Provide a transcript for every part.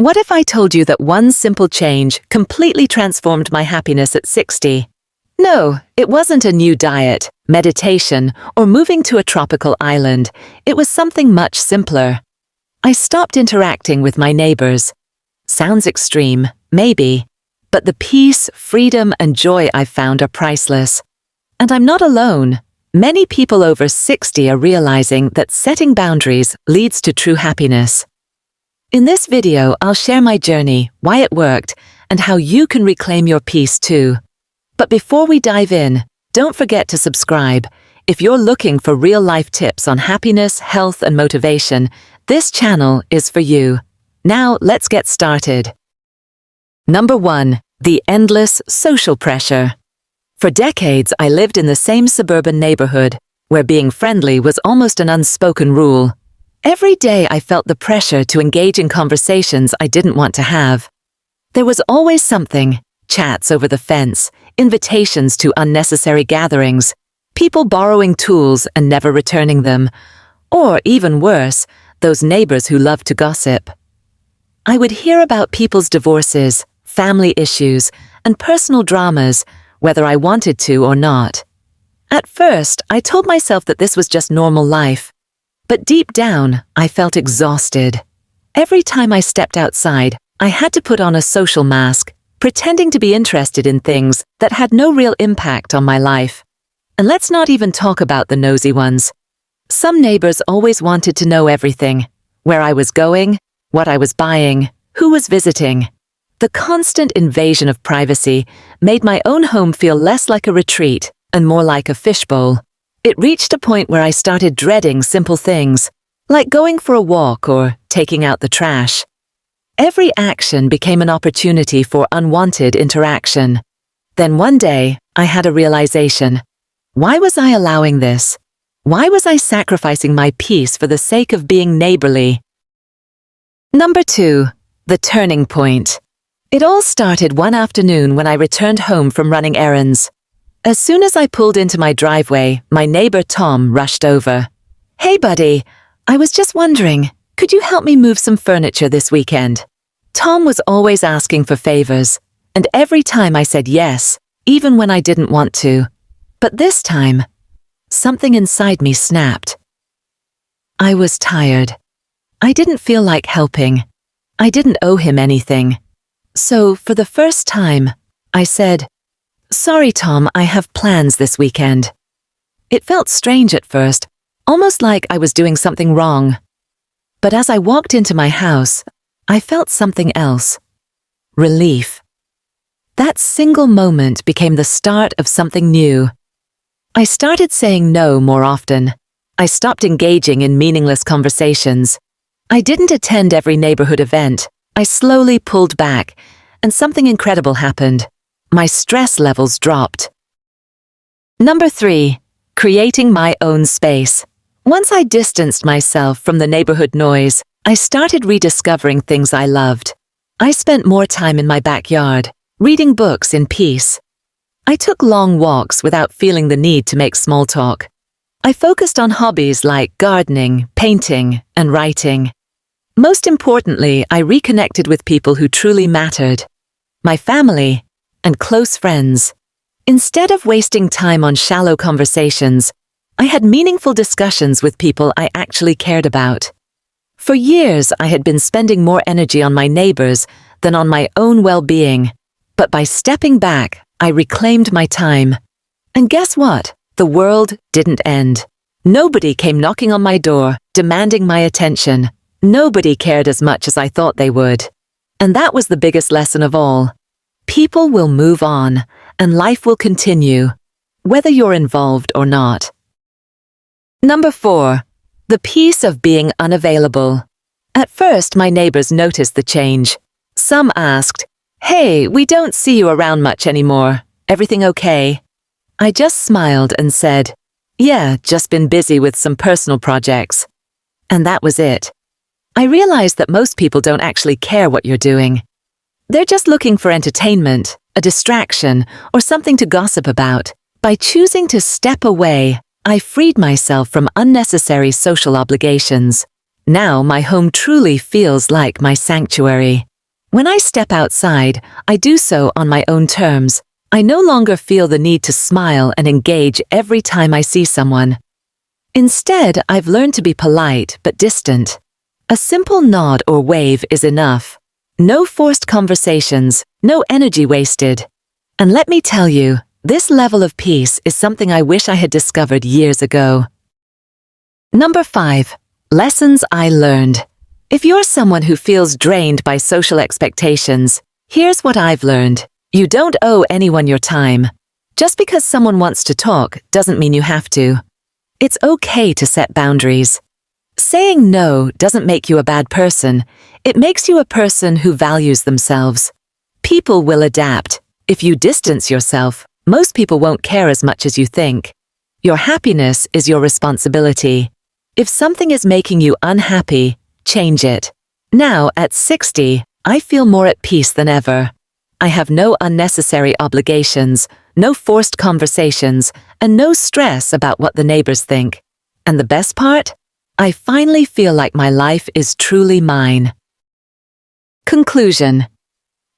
What if I told you that one simple change completely transformed my happiness at 60? No, it wasn't a new diet, meditation, or moving to a tropical island. It was something much simpler. I stopped interacting with my neighbors. Sounds extreme, maybe, but the peace, freedom, and joy I've found are priceless. And I'm not alone. Many people over 60 are realizing that setting boundaries leads to true happiness. In this video, I'll share my journey, why it worked, and how you can reclaim your peace too. But before we dive in, don't forget to subscribe. If you're looking for real-life tips on happiness, health, and motivation, this channel is for you. Now, let's get started. Number 1. The endless social pressure. For decades, I lived in the same suburban neighborhood, where being friendly was almost an unspoken rule. Every day I felt the pressure to engage in conversations I didn't want to have. There was always something: chats over the fence, invitations to unnecessary gatherings, people borrowing tools and never returning them, or even worse, those neighbors who loved to gossip. I would hear about people's divorces, family issues, and personal dramas, whether I wanted to or not. At first, I told myself that this was just normal life. But deep down, I felt exhausted. Every time I stepped outside, I had to put on a social mask, pretending to be interested in things that had no real impact on my life. And let's not even talk about the nosy ones. Some neighbors always wanted to know everything: where I was going, what I was buying, who was visiting. The constant invasion of privacy made my own home feel less like a retreat and more like a fishbowl. It reached a point where I started dreading simple things, like going for a walk or taking out the trash. Every action became an opportunity for unwanted interaction. Then one day, I had a realization. Why was I allowing this? Why was I sacrificing my peace for the sake of being neighborly? Number 2. The turning point. It all started one afternoon when I returned home from running errands. As soon as I pulled into my driveway, my neighbor Tom rushed over. "Hey buddy, I was just wondering, could you help me move some furniture this weekend?" Tom was always asking for favors, and every time I said yes, even when I didn't want to. But this time, something inside me snapped. I was tired. I didn't feel like helping. I didn't owe him anything. So, for the first time, I said, "Sorry, Tom, I have plans this weekend." It felt strange at first, almost like I was doing something wrong. But as I walked into my house, I felt something else: relief. That single moment became the start of something new. I started saying no more often. I stopped engaging in meaningless conversations. I didn't attend every neighborhood event. I slowly pulled back, and something incredible happened. My stress levels dropped. Number 3. Creating my own space. Once I distanced myself from the neighborhood noise, I started rediscovering things I loved. I spent more time in my backyard, reading books in peace. I took long walks without feeling the need to make small talk. I focused on hobbies like gardening, painting, and writing. Most importantly, I reconnected with people who truly mattered: my family and close friends. Instead of wasting time on shallow conversations, I had meaningful discussions with people I actually cared about. For years, I had been spending more energy on my neighbors than on my own well-being. But by stepping back, I reclaimed my time. And guess what? The world didn't end. Nobody came knocking on my door, demanding my attention. Nobody cared as much as I thought they would. And that was the biggest lesson of all. People will move on, and life will continue, whether you're involved or not. Number 4. The peace of being unavailable. At first, my neighbors noticed the change. Some asked, "Hey, we don't see you around much anymore. Everything okay?" I just smiled and said, "Yeah, just been busy with some personal projects." And that was it. I realized that most people don't actually care what you're doing. They're just looking for entertainment, a distraction, or something to gossip about. By choosing to step away, I freed myself from unnecessary social obligations. Now my home truly feels like my sanctuary. When I step outside, I do so on my own terms. I no longer feel the need to smile and engage every time I see someone. Instead, I've learned to be polite but distant. A simple nod or wave is enough. No forced conversations, no energy wasted. And let me tell you, this level of peace is something I wish I had discovered years ago. Number 5. Lessons I learned. If you're someone who feels drained by social expectations, here's what I've learned. You don't owe anyone your time. Just because someone wants to talk doesn't mean you have to. It's okay to set boundaries. Saying no doesn't make you a bad person. It makes you a person who values themselves. People will adapt. If you distance yourself, most people won't care as much as you think. Your happiness is your responsibility. If something is making you unhappy, change it. Now, at 60, I feel more at peace than ever. I have no unnecessary obligations, no forced conversations, and no stress about what the neighbors think. And the best part? I finally feel like my life is truly mine. Conclusion.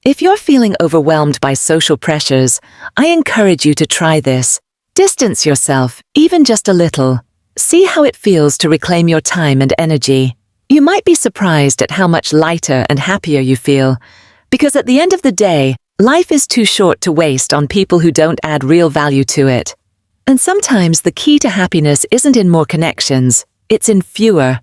If you're feeling overwhelmed by social pressures, I encourage you to try this. Distance yourself, even just a little. See how it feels to reclaim your time and energy. You might be surprised at how much lighter and happier you feel, because at the end of the day, life is too short to waste on people who don't add real value to it. And sometimes the key to happiness isn't in more connections, it's in fewer.